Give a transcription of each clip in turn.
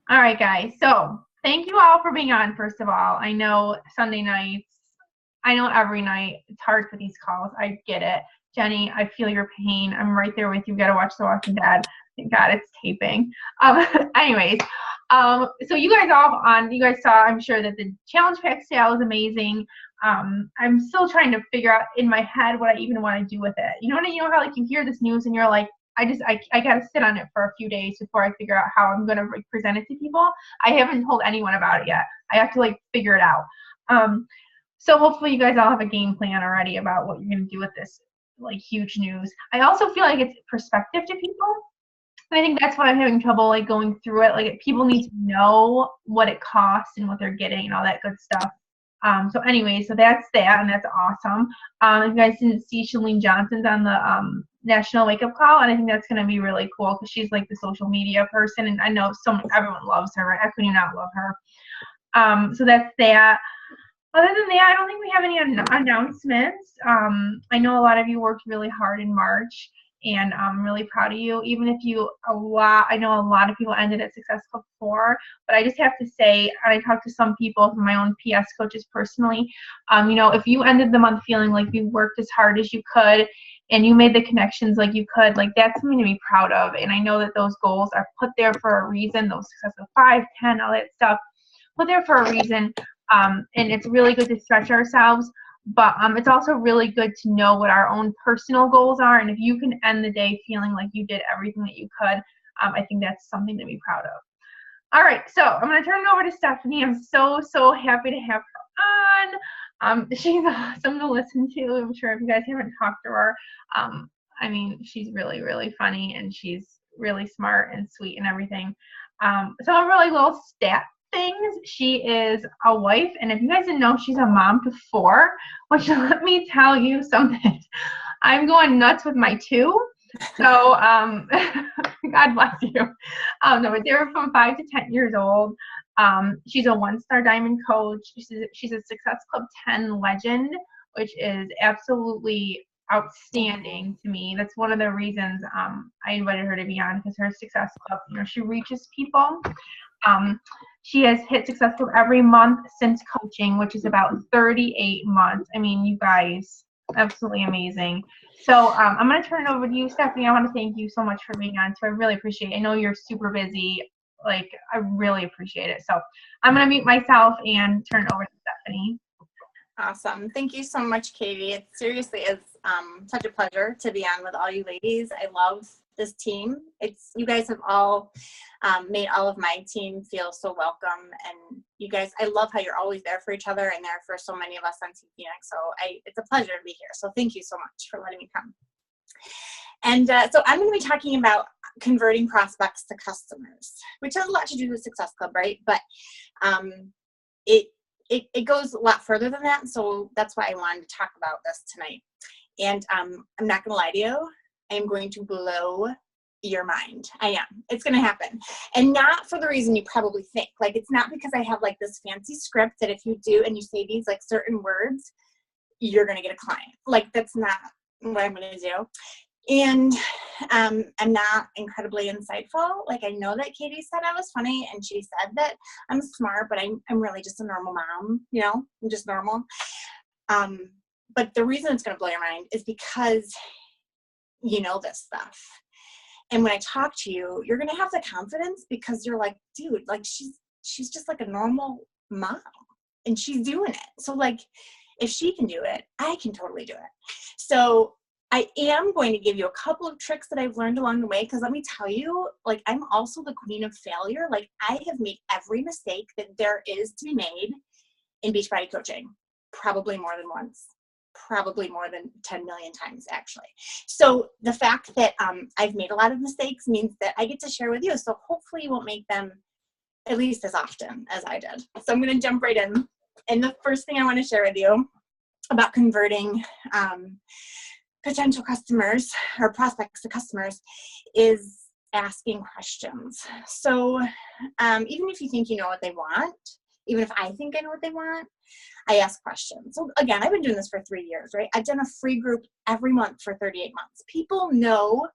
All right, guys. So thank you all for being on, first of all. I know Sunday nights, I know every night it's hard for these calls. I get it. Jenny, I feel your pain. I'm right there with you. You got to watch The Walking Dead. Thank God it's taping. Um, anyways, so you guys saw, I'm sure, that the challenge pack sale is amazing. I'm still trying to figure out in my head what I even want to do with it. You know how like you hear this news and you're like, I got to sit on it for a few days before I figure out how I'm going to present it to people. I haven't told anyone about it yet. I have to like figure it out. So hopefully you guys all have a game plan already about what you're going to do with this like huge news. I also feel like it's perspective to people. And I think that's why I'm having trouble like going through it. Like people need to know what it costs and what they're getting and all that good stuff. So anyway, so that's that, and that's awesome. If you guys didn't see, Shalene Johnson's on the National Wake Up Call, and I think that's going to be really cool because she's like the social media person, and I know everyone loves her. Right? How can you not love her? So that's that. Other than that, I don't think we have any announcements. I know a lot of you worked really hard in March, and I'm really proud of you. Even if I know a lot of people ended at Success Club 4, but I just have to say, and I talked to some people from my own PS coaches personally, if you ended the month feeling like you worked as hard as you could, and you made the connections like you could, like that's something to be proud of. And I know that those goals are put there for a reason, those Success Club 5, 10, all that stuff, put there for a reason. And it's really good to stretch ourselves, but it's also really good to know what our own personal goals are. And if you can end the day feeling like you did everything that you could, I think that's something to be proud of. All right, so I'm going to turn it over to Stephanie. I'm so happy to have her on. She's awesome to listen to. I'm sure if you guys haven't talked to her, I mean, she's really, really funny, and she's really smart and sweet and everything. So a really little stat things. She is a wife, and if you guys didn't know, she's a mom to 4, which let me tell you something. I'm going nuts with my 2. So God bless you. No, but they're from 5 to 10 years old. She's a 1-star diamond coach. She's a Success Club 10 legend, which is absolutely outstanding to me. That's one of the reasons I invited her to be on, because her Success Club, she reaches people. She has hit Success Club every month since coaching, which is about 38 months. I mean, you guys, absolutely amazing. So I'm going to turn it over to you, Stephanie. I want to thank you so much for being on. So I really appreciate it. I know you're super busy. Like, I really appreciate it. So I'm going to mute myself and turn it over to Stephanie. Awesome. Thank you so much, Katie. It seriously is such a pleasure to be on with all you ladies. I love this team. You guys have all made all of my team feel so welcome, and you guys, I love how you're always there for each other and there for so many of us on Team Phoenix. So it's a pleasure to be here. So thank you so much for letting me come. And so I'm going to be talking about converting prospects to customers, which has a lot to do with Success Club, right? But it goes a lot further than that. So that's why I wanted to talk about this tonight. And I'm not going to lie to you. I'm going to blow your mind. I am. It's going to happen. And not for the reason you probably think. Like, it's not because I have like this fancy script that if you do and you say these like certain words, you're going to get a client. Like, that's not what I'm going to do. And I'm not incredibly insightful. Like, I know that Katie said I was funny, and she said that I'm smart, but I'm really just a normal mom. I'm just normal. But the reason it's going to blow your mind is because you know this stuff. And when I talk to you, you're going to have the confidence because you're like, dude, like she's just like a normal mom and she's doing it. So like, if she can do it, I can totally do it. So I am going to give you a couple of tricks that I've learned along the way. Cause let me tell you, like, I'm also the queen of failure. Like, I have made every mistake that there is to be made in Beachbody coaching, probably more than once. Probably more than 10 million times, actually. So the fact that I've made a lot of mistakes means that I get to share with you. So hopefully you won't make them at least as often as I did. So I'm going to jump right in. And the first thing I want to share with you about converting potential customers or prospects to customers is asking questions. So even if you think you know what they want, even if I think I know what they want, I ask questions. So again, I've been doing this for 3 years, right? I've done a free group every month for 38 months. People know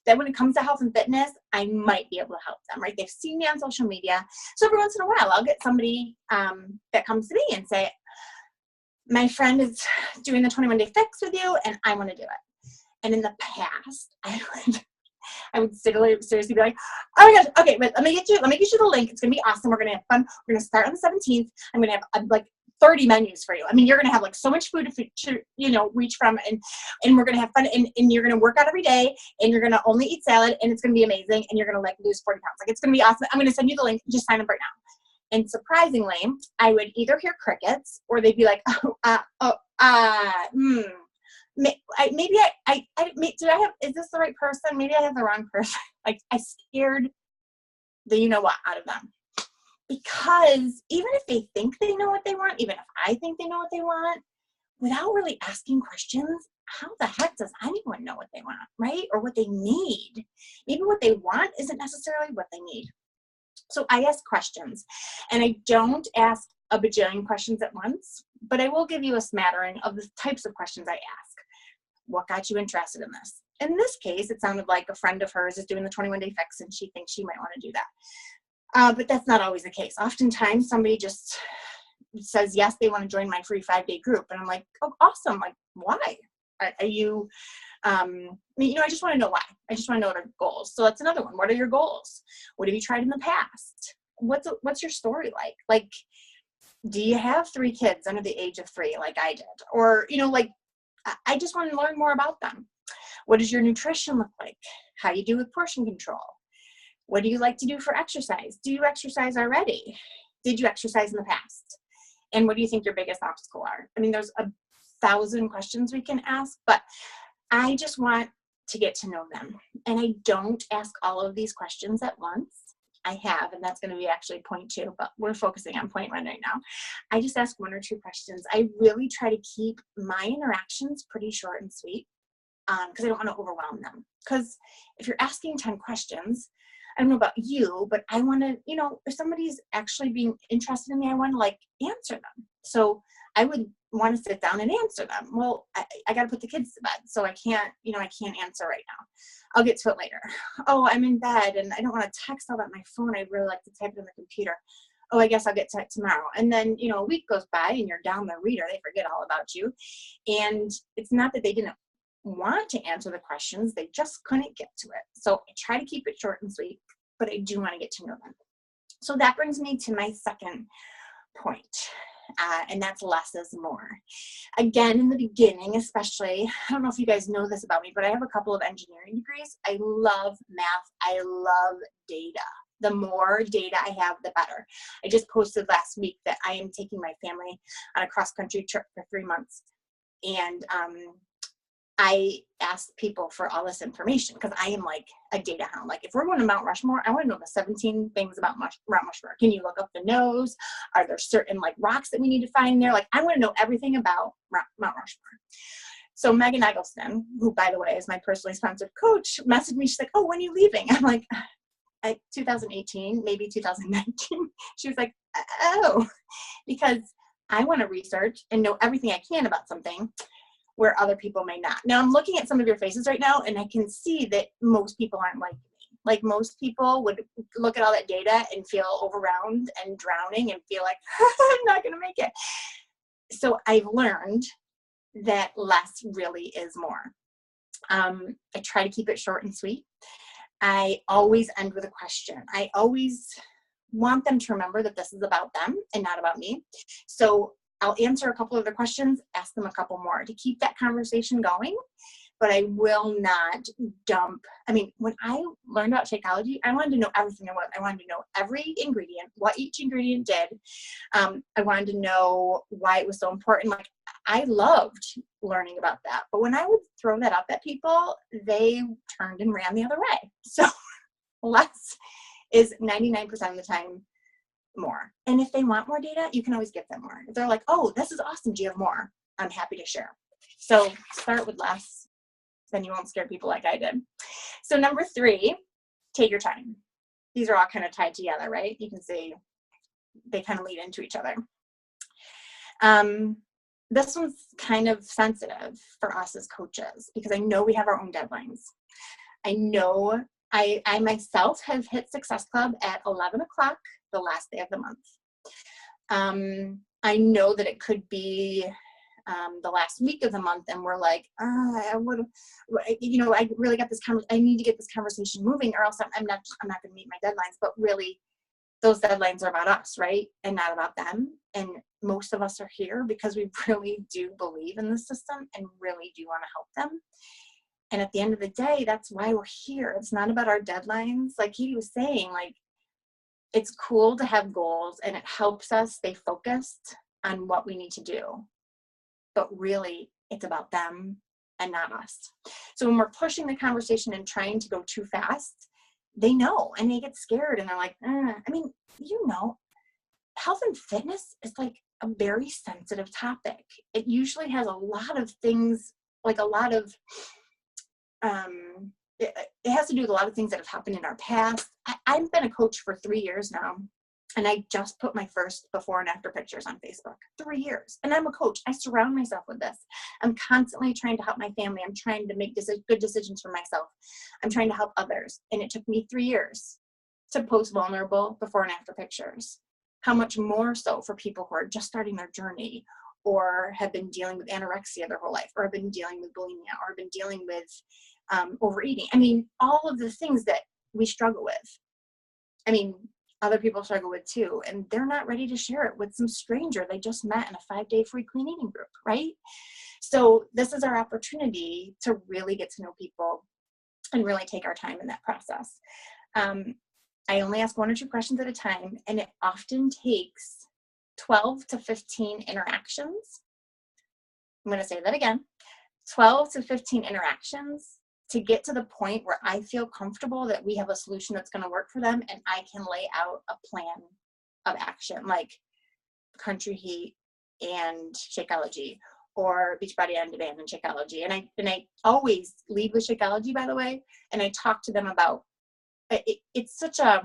that when it comes to health and fitness, I might be able to help them, right? They've seen me on social media. So every once in a while, I'll get somebody that comes to me and say, my friend is doing the 21-day fix with you and I want to do it. And in the past, I would seriously be like, oh my gosh, okay, wait, let me get you the link. It's going to be awesome. We're going to have fun. We're going to start on the 17th. I'm going to have like 30 menus for you. I mean, you're going to have like so much food to reach from, and we're going to have fun, and you're going to work out every day, and you're going to only eat salad, and it's going to be amazing, and you're going to like lose 40 pounds. Like, it's going to be awesome. I'm going to send you the link. Just sign up right now. And surprisingly, I would either hear crickets, or they'd be like, is this the right person? Maybe I have the wrong person. Like, I scared the you-know-what out of them. Because even if they think they know what they want, even if I think they know what they want, without really asking questions, how the heck does anyone know what they want, right? Or what they need? Maybe what they want isn't necessarily what they need. So I ask questions, and I don't ask a bajillion questions at once, but I will give you a smattering of the types of questions I ask. What got you interested in this? In this case, it sounded like a friend of hers is doing the 21-day fix and she thinks she might want to do that. But that's not always the case. Oftentimes somebody just says, yes, they want to join my free 5-day group. And I'm like, oh, awesome. Like, why? Are you, I just want to know why. I just want to know their goals. So that's another one. What are your goals? What have you tried in the past? What's your story like? Like, do you have 3 kids under the age of 3 like I did? Or, I just want to learn more about them. What does your nutrition look like? How you do with portion control? What do you like to do for exercise? Do you exercise already? Did you exercise in the past? And what do you think your biggest obstacle are? I mean, there's 1,000 questions we can ask, but I just want to get to know them. And I don't ask all of these questions at once. I have, and that's going to be actually point 2, but we're focusing on point 1 right now. I just ask 1 or 2 questions. I really try to keep my interactions pretty short and sweet because I don't want to overwhelm them. Because if you're asking 10 questions, I don't know about you, but I want to, if somebody's actually being interested in me, I want to answer them. So I would want to sit down and answer them. Well, I got to put the kids to bed, so I can't answer right now. I'll get to it later. Oh, I'm in bed and I don't want to text all that on my phone. I'd really like to type it on the computer. Oh, I guess I'll get to it tomorrow. And then, a week goes by and you're down the reader. They forget all about you. And it's not that they didn't want to answer the questions. They just couldn't get to it. So I try to keep it short and sweet, but I do want to get to know them. So that brings me to my second point. And that's less is more. Again, in the beginning, especially, I don't know if you guys know this about me, but I have a couple of engineering degrees. I love math. I love data. The more data I have, the better. I just posted last week that I am taking my family on a cross-country trip for 3 months. And I asked people for all this information because I am like a data hound. Like, if we're going to Mount Rushmore, I want to know the 17 things about Mount Rushmore. Can you look up the nose? Are there certain rocks that we need to find there? I want to know everything about Mount Rushmore. So Megan Eggleston, who, by the way, is my personally sponsored coach, messaged me. She's like, oh, when are you leaving? I'm like, 2018, maybe 2019. She was like, oh, because I want to research and know everything I can about something where other people may not. Now, I'm looking at some of your faces right now, and I can see that most people aren't like me. Like, most people would look at all that data and feel overwhelmed and drowning and feel like, I'm not going to make it. So I've learned that less really is more. I try to keep it short and sweet. I always end with a question. I always want them to remember that this is about them and not about me. So I'll answer a couple of their questions, ask them a couple more to keep that conversation going, but I will not dump. I mean, when I learned about Shakeology, I wanted to know everything. I wanted to know every ingredient, what each ingredient did. I wanted to know why it was so important. I loved learning about that. But when I would throw that up at people, they turned and ran the other way. So less is 99% of the time more. And if they want more data, you can always give them more. If they're like, oh, this is awesome, do you have more? I'm happy to share. So start with less, then you won't scare people like I did. So number 3, take your time. These are all kind of tied together, right? You can see they kind of lead into each other. This one's kind of sensitive for us as coaches because I know we have our own deadlines. I know I myself have hit Success Club at 11 o'clock the last day of the month. I know that it could be the last week of the month, and we're like, I would, I really got this I need to get this conversation moving, or else I'm not going to meet my deadlines. But really, those deadlines are about us, right? And not about them. And most of us are here because we really do believe in the system and really do want to help them. And at the end of the day, that's why we're here. It's not about our deadlines. Like he was saying, like, it's cool to have goals and it helps us stay focused on what we need to do. But really, it's about them and not us. So when we're pushing the conversation and trying to go too fast, they know and they get scared and they're like, health and fitness is like a very sensitive topic. It usually has a lot of things, like a lot of, it has to do with a lot of things that have happened in our past. I've been a coach for 3 years now, and I just put my first before and after pictures on Facebook. 3 years. And I'm a coach. I surround myself with this. I'm constantly trying to help my family. I'm trying to make good decisions for myself. I'm trying to help others. And it took me 3 years to post vulnerable before and after pictures. How much more so for people who are just starting their journey, or have been dealing with anorexia their whole life, or have been dealing with bulimia, or have been dealing with overeating. I mean, all of the things that we struggle with. I mean, other people struggle with too, and they're not ready to share it with some stranger they just met in a 5-day free clean eating group, right? So this is our opportunity to really get to know people and really take our time in that process. I only ask 1 or 2 questions at a time, and it often takes 12 to 15 interactions. I'm going to say that again, 12 to 15 interactions to get to the point where I feel comfortable that we have a solution that's going to work for them, and I can lay out a plan of action, like Country Heat and Shakeology, or Beachbody On Demand and Shakeology. And I always lead with Shakeology, by the way, and I talk to them about it. It's such a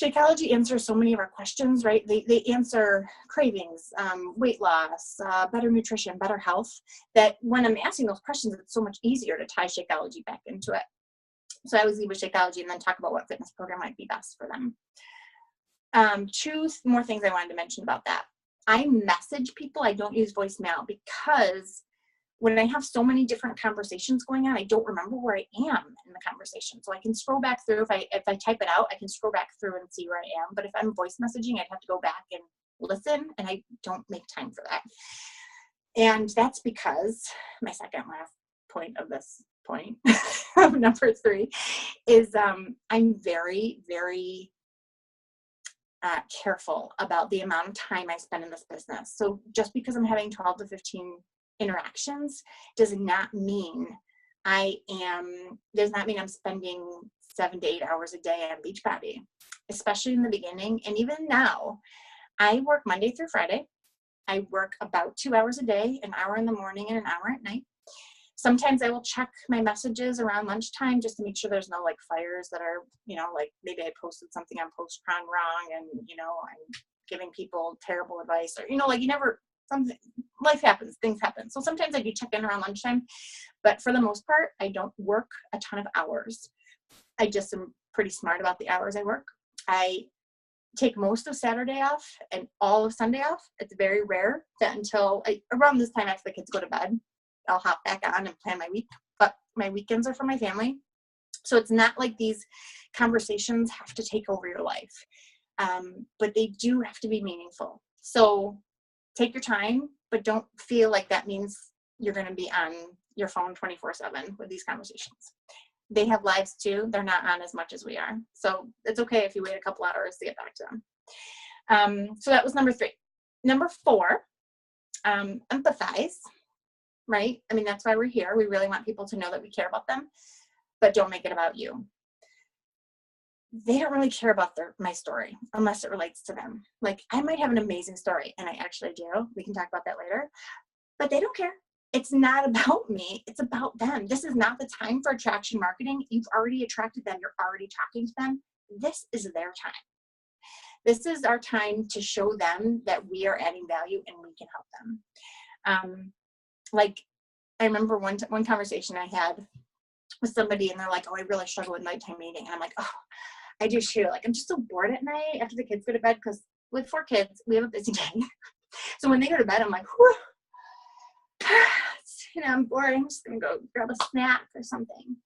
Shakeology answers so many of our questions, right? They answer cravings, weight loss, better nutrition, better health, that when I'm asking those questions, it's so much easier to tie Shakeology back into it. So I always leave with Shakeology and then talk about what fitness program might be best for them. 2 more things I wanted to mention about that. I message people. I don't use voicemail because when I have so many different conversations going on, I don't remember where I am in the conversation. So I can scroll back through. If I type it out, I can scroll back through and see where I am. But if I'm voice messaging, I'd have to go back and listen, and I don't make time for that. And that's because my second last point of this point of number 3 is I'm very, very careful about the amount of time I spend in this business. So just because I'm having 12 to 15 interactions does not mean I'm spending 7 to 8 hours a day on Beachbody, especially in the beginning. And even now, I work Monday through Friday. I work about 2 hours a day, an hour in the morning and an hour at night. Sometimes I will check my messages around lunchtime just to make sure there's no like fires that are, like maybe I posted something on Postcron wrong and, I'm giving people terrible advice, or, life happens, things happen. So sometimes I do check in around lunchtime, but for the most part, I don't work a ton of hours. I just am pretty smart about the hours I work. I take most of Saturday off and all of Sunday off. It's very rare that until around this time after the kids go to bed, I'll hop back on and plan my week, but my weekends are for my family. So it's not like these conversations have to take over your life, but they do have to be meaningful. So take your time, but don't feel like that means you're going to be on your phone 24/7 with these conversations. They have lives too. They're not on as much as we are. So it's okay if you wait a couple hours to get back to them. So that was number 3. Number 4, empathize, right? I mean, that's why we're here. We really want people to know that we care about them, but don't make it about you. They don't really care about my story unless it relates to them. Like, I might have an amazing story, and I actually do. We can talk about that later, but they don't care. It's not about me. It's about them. This is not the time for attraction marketing. You've already attracted them. You're already talking to them. This is their time. This is our time to show them that we are adding value and we can help them. Like, I remember one conversation I had with somebody and they're like, oh, I really struggle with nighttime eating. And I'm like, oh, I do too. Like, I'm just so bored at night after the kids go to bed, because with 4 kids, we have a busy day. So when they go to bed, I'm like, whew, I'm bored. I'm just going to go grab a snack or something.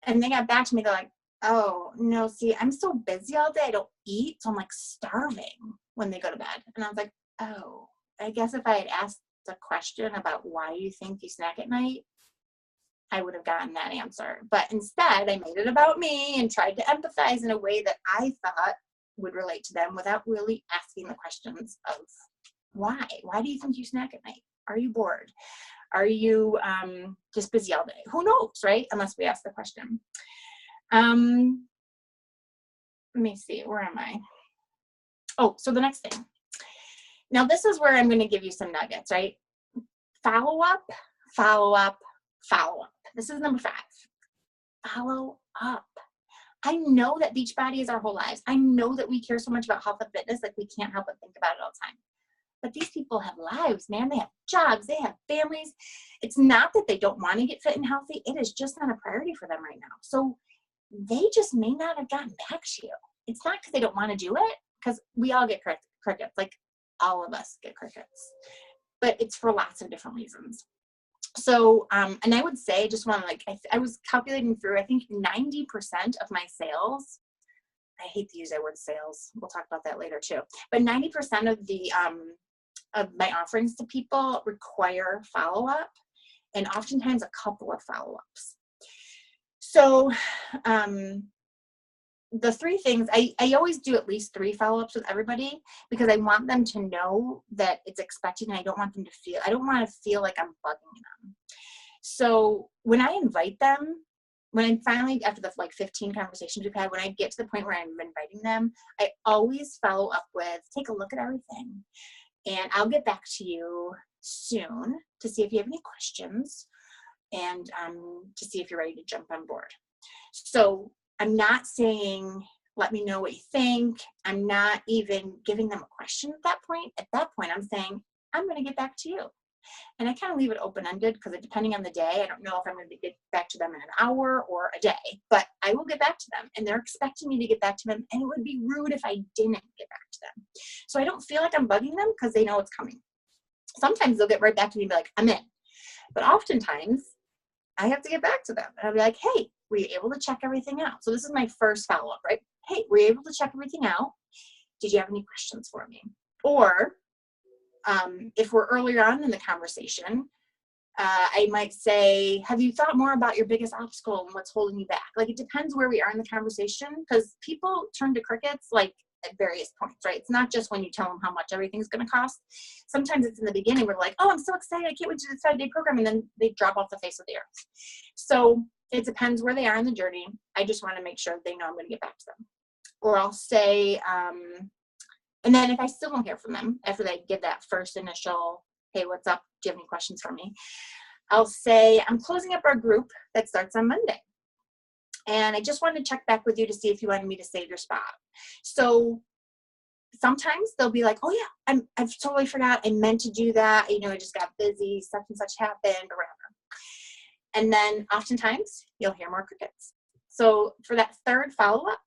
And they got back to me. They're like, oh, no, see, I'm so busy all day. I don't eat. So I'm like starving when they go to bed. And I was like, oh, I guess if I had asked a question about why you think you snack at night, I would have gotten that answer. But instead, I made it about me and tried to empathize in a way that I thought would relate to them without really asking the questions of why. Why do you think you snack at night? Are you bored? Are you just busy all day? Who knows, right? Unless we ask the question. Let me see. Where am I? Oh, so the next thing. Now, this is where I'm going to give you some nuggets, right? Follow up, follow up, follow up. This is number 5. Follow up. I know that Beachbody is our whole lives. I know that we care so much about health and fitness, like we can't help but think about it all the time. But these people have lives, man. They have jobs. They have families. It's not that they don't want to get fit and healthy. It is just not a priority for them right now. So they just may not have gotten back to you. It's not because they don't want to do it, because we all get crickets. Like, all of us get crickets. But it's for lots of different reasons. So, and I would say, just want to like, I was calculating through, I think 90% of my sales, I hate to use that word sales. We'll talk about that later too. But 90% of my offerings to people require follow-up, and oftentimes a couple of follow-ups. So, the 3 things, I always do at least 3 follow-ups with everybody, because I want them to know that it's expected, and I don't want to feel like I'm bugging them. So when I invite them, when I'm finally, after the 15 conversations we've had, when I get to the point where I'm inviting them, I always follow up with, take a look at everything, and I'll get back to you soon to see if you have any questions, and to see if you're ready to jump on board. So I'm not saying, let me know what you think. I'm not even giving them a question at that point. At that point, I'm saying, I'm going to get back to you. And I kind of leave it open-ended, because depending on the day, I don't know if I'm going to get back to them in an hour or a day, but I will get back to them, and they're expecting me to get back to them, and it would be rude if I didn't get back to them. So I don't feel like I'm bugging them, because they know it's coming. Sometimes they'll get right back to me and be like, I'm in. But oftentimes, I have to get back to them. And I'll be like, hey, were you able to check everything out? So this is my first follow-up, right? Hey, were you able to check everything out? Did you have any questions for me? Or if we're earlier on in the conversation, I might say, have you thought more about your biggest obstacle and what's holding you back? Like, it depends where we are in the conversation, because people turn to crickets like at various points, right? It's not just when you tell them how much everything's going to cost. Sometimes it's in the beginning where we're like, oh, I'm so excited, I can't wait to do this 5-day program, and then they drop off the face of the earth. So it depends where they are in the journey. I just want to make sure they know I'm going to get back to them. Or I'll say, and then if I still don't hear from them after they give that first initial, hey, what's up? Do you have any questions for me? I'll say, I'm closing up our group that starts on Monday, and I just wanted to check back with you to see if you wanted me to save your spot. So sometimes they'll be like, oh yeah, I've totally forgot. I meant to do that. I just got busy, such and such happened, or whatever. And then oftentimes you'll hear more crickets. So for that third follow-up,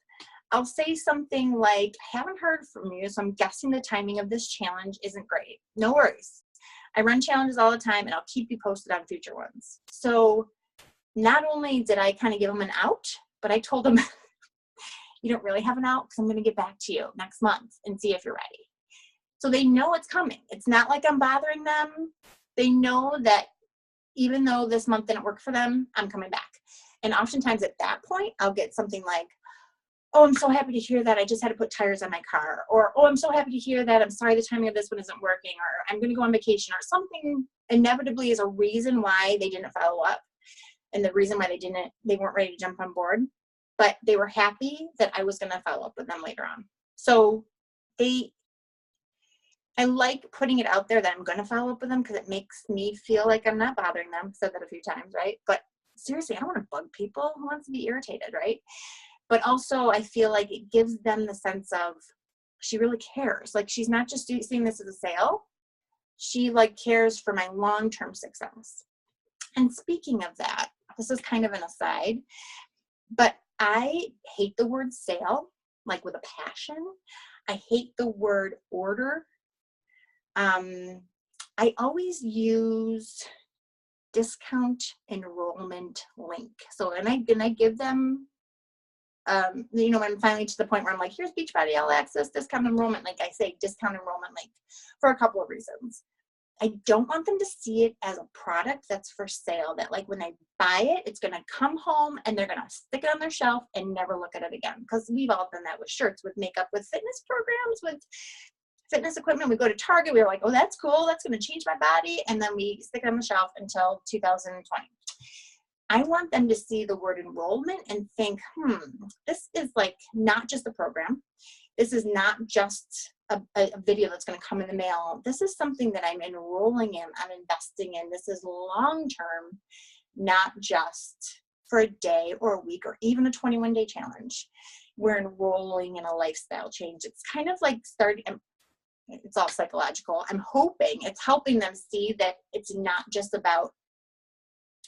I'll say something like, I haven't heard from you, so I'm guessing the timing of this challenge isn't great. No worries. I run challenges all the time, and I'll keep you posted on future ones. So not only did I kind of give them an out, but I told them, you don't really have an out, because I'm going to get back to you next month and see if you're ready. So they know it's coming. It's not like I'm bothering them. They know that even though this month didn't work for them, I'm coming back. And oftentimes at that point, I'll get something like, oh, I'm so happy to hear that. I just had to put tires on my car. Or, oh, I'm so happy to hear that. I'm sorry the timing of this one isn't working. Or I'm going to go on vacation. Or something inevitably is a reason why they didn't follow up. And the reason why they weren't ready to jump on board. But they were happy that I was going to follow up with them later on. So I like putting it out there that I'm going to follow up with them, because it makes me feel like I'm not bothering them. I've said that a few times, right? But seriously, I don't want to bug people. Who wants to be irritated, right? But also I feel like it gives them the sense of, she really cares. Like, she's not just seeing this as a sale. She cares for my long-term success. And speaking of that, This is kind of an aside, but I hate the word sale, like with a passion. I hate the word order. I always use discount enrollment link. So, and I give them, you know, I'm finally to the point where I'm like, here's Beachbody All Access discount enrollment. Like I say, discount enrollment link for a couple of reasons. I don't want them to see it as a product that's for sale, that like when they buy it, it's going to come home and they're going to stick it on their shelf and never look at it again. Because we've all done that with shirts, with makeup, with fitness programs, with fitness equipment. We go to Target, we're like, oh, that's cool, that's going to change my body. And then we stick it on the shelf until 2020. I want them to see the word enrollment and think, this is like not just a program. This is not just a video that's going to come in the mail. This is something that I'm enrolling in, I'm investing in. This is long-term, not just for a day or a week or even a 21-day challenge. We're enrolling in a lifestyle change. It's kind of like it's all psychological. I'm hoping it's helping them see that it's not just about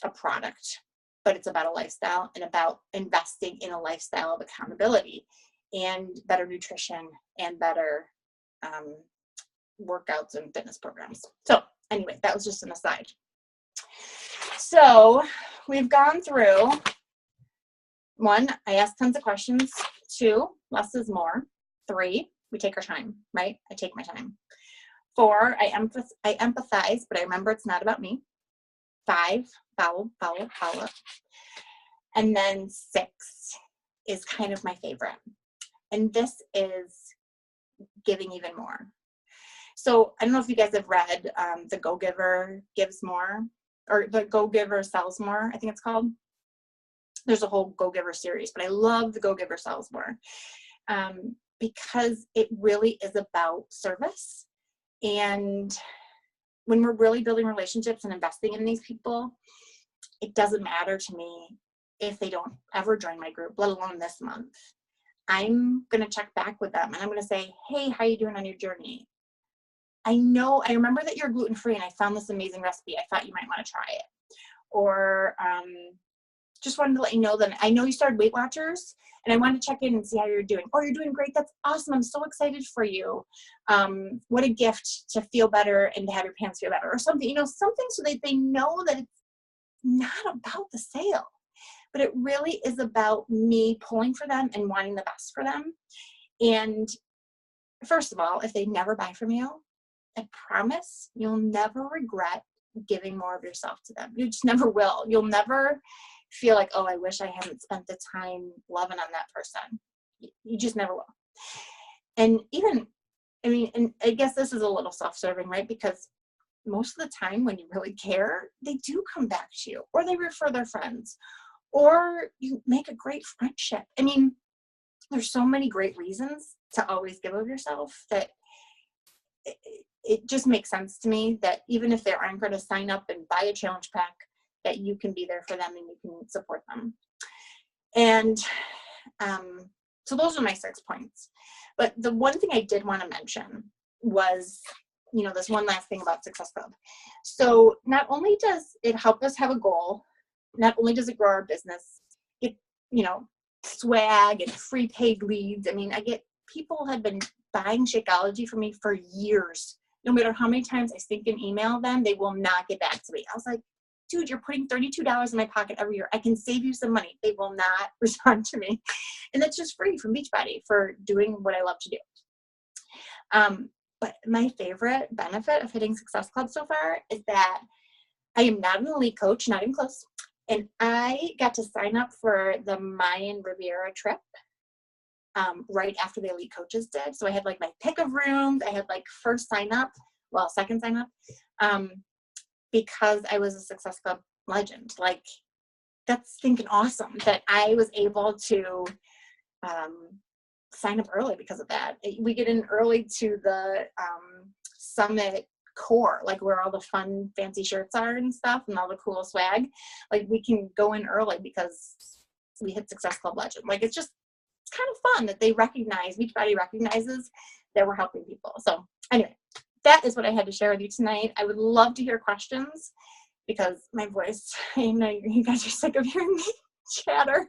a product, but it's about a lifestyle and about investing in a lifestyle of accountability and better nutrition and better workouts and fitness programs. So anyway, that was just an aside. So we've gone through 1, I asked tons of questions. 2, less is more. 3, we take our time, right? I take my time. 4, I empathize, but I remember it's not about me. 5, follow. And then 6 is kind of my favorite. And this is giving even more. So I don't know if you guys have read The Go-Giver Gives More, or The Go-Giver Sells More, I think it's called. There's a whole Go-Giver series, but I love The Go-Giver Sells More because it really is about service. And when we're really building relationships and investing in these people, it doesn't matter to me if they don't ever join my group, let alone this month. I'm going to check back with them and I'm going to say, hey, how are you doing on your journey? I remember that you're gluten-free and I found this amazing recipe. I thought you might want to try it. Or just wanted to let you know that I know you started Weight Watchers and I wanted to check in and see how you're doing. Oh, you're doing great. That's awesome. I'm so excited for you. What a gift to feel better and to have your pants feel better, or something, something so that they know that it's not about the sale, but it really is about me pulling for them and wanting the best for them. And first of all, if they never buy from you, I promise you'll never regret giving more of yourself to them. You just never will. You'll never feel like, oh, I wish I hadn't spent the time loving on that person. You just never will. And and I guess this is a little self-serving, right? Because most of the time when you really care, they do come back to you, or they refer their friends, or you make a great friendship. I mean, there's so many great reasons to always give of yourself that it just makes sense to me that even if they aren't going to sign up and buy a challenge pack, that you can be there for them and you can support them. And so those are my 6 points. But the one thing I did want to mention was, this one last thing about Success Club. So not only does it help us have a goal, not only does it grow our business, get, swag and free paid leads. I mean, people have been buying Shakeology from me for years. No matter how many times I think and email them, they will not get back to me. I was like, dude, you're putting $32 in my pocket every year. I can save you some money. They will not respond to me. And that's just free from Beachbody for doing what I love to do. But my favorite benefit of hitting Success Club so far is that I am not an elite coach, not even close. And I got to sign up for the Mayan Riviera trip right after the elite coaches did. So I had like my pick of rooms. I had like second sign up, because I was a Success Club legend. Like, that's thinking awesome that I was able to sign up early because of that. We get in early to the summit core, like where all the fun fancy shirts are and stuff and all the cool swag. Like, we can go in early because we hit Success Club legend. Like, it's kind of fun that Beachbody recognizes that we're helping people. So anyway, that is what I had to share with you tonight. I would love to hear questions, because my voice, I know you guys are sick of hearing me chatter,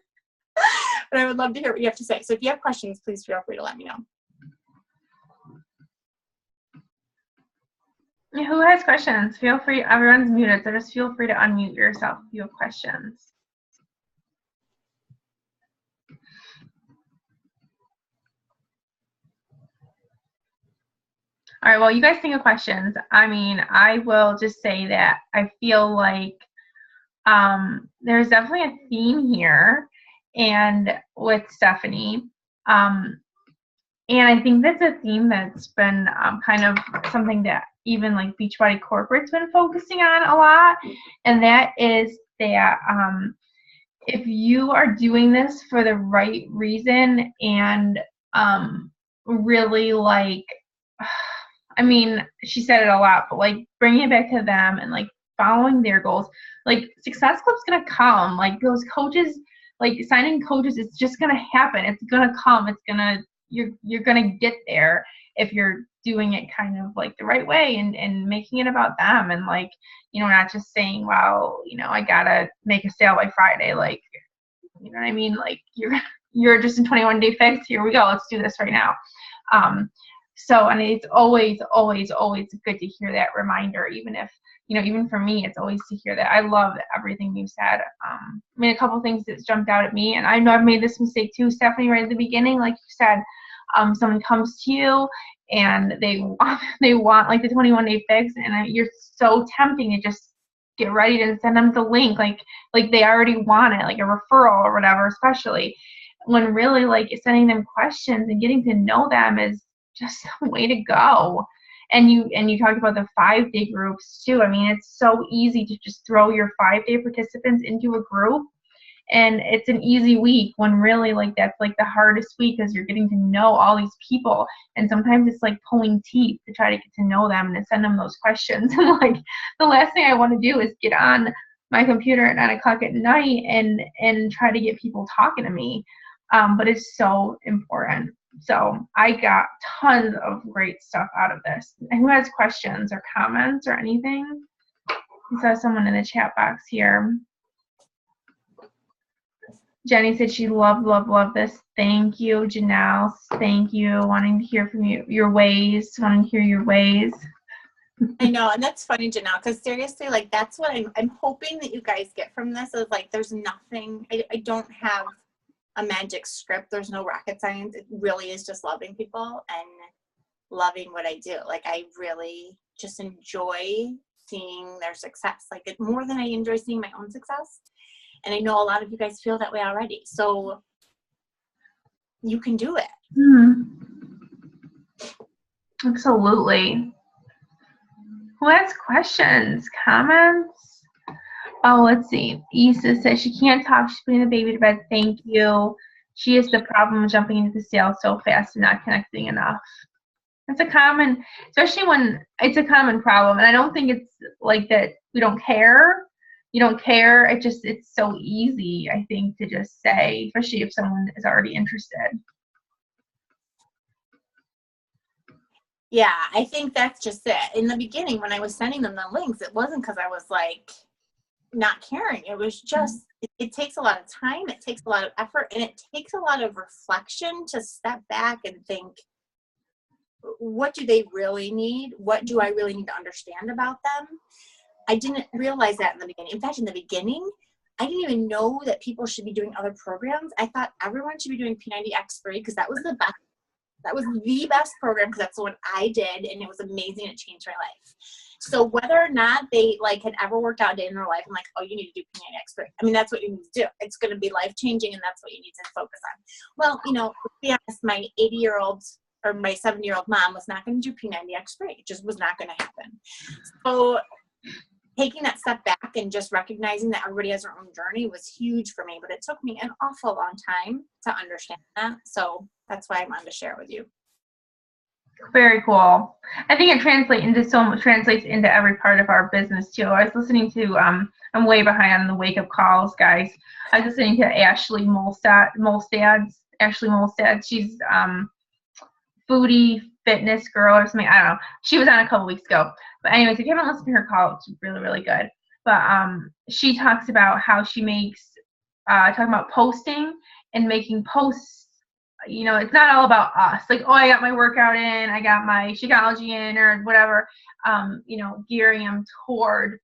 but I would love to hear what you have to say. So if you have questions, please feel free to let me know. Who has questions? Feel free. Everyone's muted, so just feel free to unmute yourself if you have questions. All right, well, you guys think of questions. I mean, I will just say that I feel like there's definitely a theme here and with Stephanie. And I think that's a theme that's been kind of something that even like Beachbody Corporate's been focusing on a lot. And that is that if you are doing this for the right reason and really like, I mean, she said it a lot, but like bringing it back to them and like following their goals, like Success Club's gonna come. Like those coaches, like signing coaches, it's just gonna happen. It's gonna come. It's gonna you're gonna get there if you're doing it kind of like the right way and making it about them and like, you know, not just saying, well, you know, I gotta make a sale by Friday. Like, you know what I mean? Like you're just in 21-day fix. Here we go. Let's do this right now. So, and it's always good to hear that reminder, even if, you know, even for me, it's always to hear that. I love everything you said. I mean, a couple things that jumped out at me, and I know I've made this mistake too, Stephanie, right at the beginning, like you said, someone comes to you and they want like the 21-day fix, and you're so tempting to just get ready to send them the link, like they already want it, like a referral or whatever, especially when really like sending them questions and getting to know them is just the way to go. And you talked about the 5-day groups too. I mean, it's so easy to just throw your 5-day participants into a group, and it's an easy week when really like that's like the hardest week because you're getting to know all these people, and sometimes it's like pulling teeth to try to get to know them and to send them those questions. And like the last thing I want to do is get on my computer at 9 o'clock at night and try to get people talking to me. But it's so important. So I got tons of great stuff out of this. And who has questions or comments or anything? I saw someone in the chat box here. Jenny said she loved this. Thank you, Janelle. Thank you. Wanting to hear from you, wanting to hear your ways. I know, and that's funny, Janelle, because seriously, like that's what I'm hoping that you guys get from this is like there's nothing, I don't have a magic script. There's no rocket science. It really is just loving people and loving what I do. Like I really just enjoy seeing their success, like it more than I enjoy seeing my own success. And I know a lot of you guys feel that way already. So you can do it. Mm-hmm. Absolutely. Who has questions, comments? Oh, let's see. Issa says she can't talk. She's putting the baby to bed. Thank you. She has the problem of jumping into the sale so fast and not connecting enough. It's a common, especially when it's a common problem. And I don't think it's like that we don't care. You don't care. It's so easy, I think, to just say, especially if someone is already interested. Yeah, I think that's just it. In the beginning, when I was sending them the links, it wasn't because I was like not caring. It was just, it takes a lot of time, it takes a lot of effort, and it takes a lot of reflection to step back and think, what do they really need? What do I really need to understand about them? I didn't realize that in the beginning. In fact, in the beginning, I didn't even know that people should be doing other programs. I thought everyone should be doing P90X free because that was the best. That was the best program because that's the one I did, and it was amazing. It changed my life. So whether or not they like had ever worked out a day in their life, I'm like, oh, you need to do P90X free. I mean, that's what you need to do. It's going to be life changing, and that's what you need to focus on. Well, you know, to be honest, my 80-year-old or my 70-year-old mom was not going to do P90X free. It just was not going to happen. So taking that step back and just recognizing that everybody has their own journey was huge for me, but it took me an awful long time to understand that. So that's why I wanted to share it with you. Very cool. I think it translates into every part of our business too. I was listening to I'm way behind on the wake up calls, guys. I was listening to Ashley Molstad. She's foodie fitness girl or something. I don't know. She was on a couple weeks ago. But anyways, if you haven't listened to her call, it's really, really good. but she talks about how she makes talking about posting and making posts. You know, it's not all about us. Like, oh, I got my workout in, I got my Shakeology in, or whatever. You know, gearing them toward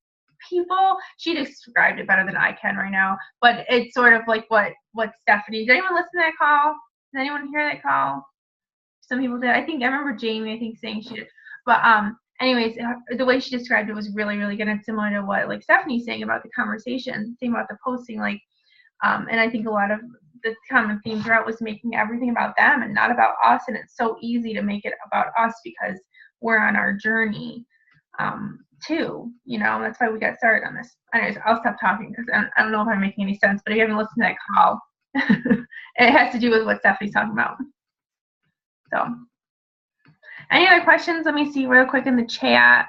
people. She described it better than I can right now. But it's sort of like what Stephanie. Did anyone listen to that call? Did anyone hear that call? Some people did. I remember Jamie, I think, saying she did. But anyways, the way she described it was really, really good and similar to what like Stephanie's saying about the conversation, saying about the posting, like, and I think a lot of the common theme throughout was making everything about them and not about us. And it's so easy to make it about us because we're on our journey too. You know, that's why we got started on this. Anyways, I'll stop talking because I don't know if I'm making any sense. But if you haven't listened to that call, it has to do with what Stephanie's talking about. So, any other questions? Let me see real quick in the chat.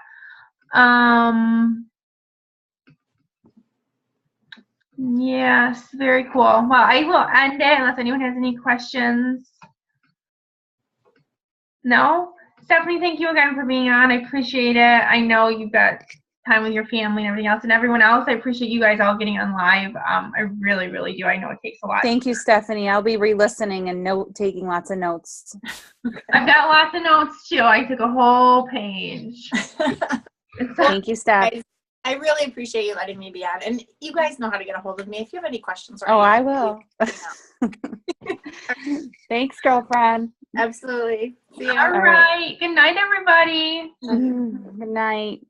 Yes, very cool. Well, I will end it unless anyone has any questions. No? Stephanie, thank you again for being on. I appreciate it. I know you've got time with your family and everything else, and everyone else. I appreciate you guys all getting on live. I really, really do. I know it takes a lot. Thank you, Stephanie. I'll be re-listening and taking lots of notes. I've got lots of notes too. I took a whole page. Thank you, Steph. I really appreciate you letting me be on. And you guys know how to get a hold of me if you have any questions. Oh, I will. Thanks, girlfriend. Absolutely. See you. All right. Good night, everybody. Good night.